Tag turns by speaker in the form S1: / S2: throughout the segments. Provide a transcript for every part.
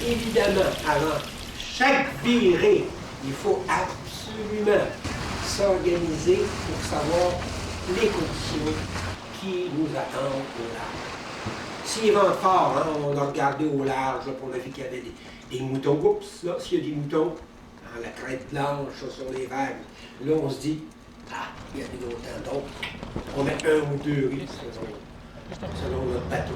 S1: évidemment, avant chaque virée, il faut absolument s'organiser pour savoir les conditions qui nous attendent au large. S'il vente fort, hein, on a regardé au large, pour le fait qu'il y avait des moutons. Oups, là, s'il y a des moutons, hein, la crête blanche sur les vagues, là, on se dit, ah, il y a des gros temps. Donc, on met 1 ou 2 riz selon notre bateau.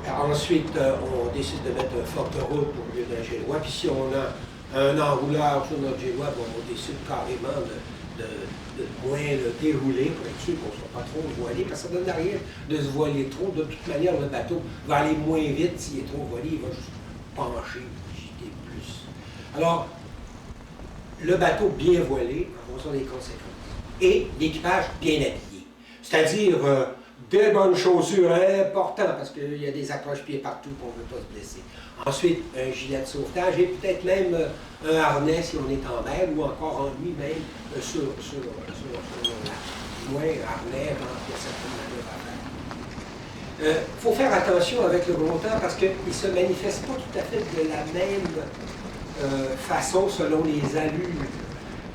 S1: Alors, ensuite, on décide de mettre un forte route au lieu d'un génois. Puis si on a un enrouleur sur notre génois, bon, on décide carrément de moins le dérouler pour être sûr qu'on ne soit pas trop voilé, parce que ça ne donne rien de se voiler trop. De toute manière, le bateau va aller moins vite s'il est trop voilé, il va juste pencher, gîter plus. Alors, le bateau bien voilé, en fonction des conséquences, et l'équipage bien habillé. C'est-à-dire des bonnes chaussures importantes, parce qu'il y a des accroche-pieds partout pour ne pas se blesser. Ensuite, un gilet de sauvetage et peut-être même un harnais si on est en mer, ou encore en nuit même sur le lac. Moins harnais quand il y a certaines manœuvres à faire. Il faut faire attention avec le gros temps parce qu'il ne se manifeste pas tout à fait de la même façon selon les allures.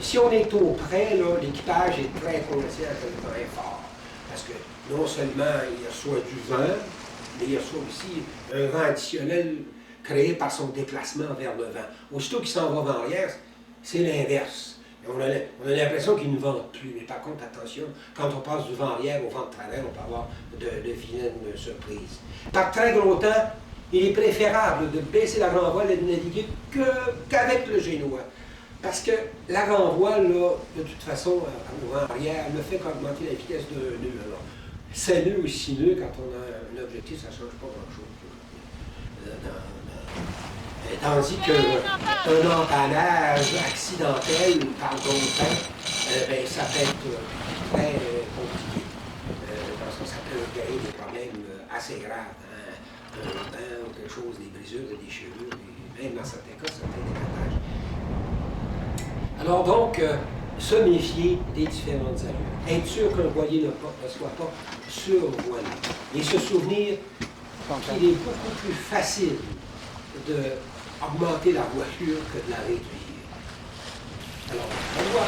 S1: Si on est au près, l'équipage est très conscient que le vent est fort. Parce que non seulement il y a soit du vent, mais il y a soit aussi un vent additionnel créé par son déplacement vers le vent. Aussitôt qu'il s'en va vers l'arrière, c'est l'inverse. On a l'impression qu'il ne vente plus. Mais par contre, attention, quand on passe du vent arrière au vent de travers, on peut avoir de vilaines surprises. Par très gros temps, il est préférable de baisser la grand-voile et de naviguer qu'avec le génois. Parce que la grand-voile, là, de toute façon, au vent arrière, elle ne fait qu'augmenter la vitesse de nœud. Alors, 5 nœuds ou 6 nœuds, quand on a un objectif, ça ne change pas grand-chose. Tandis qu'un empannage accidentel par gros temps, ça peut être très compliqué. Parce que ça peut créer des problèmes assez graves. Hein? Un vent ou quelque chose, des brisures, des déchirures, et même dans certains cas, ça peut être des ravages. Alors donc, se méfier des différentes allures. Être sûr qu'un voilier ne soit pas survoilé. Et se souvenir qu'il est beaucoup plus facile d'augmenter la voilure que de la réduire. Alors, au revoir.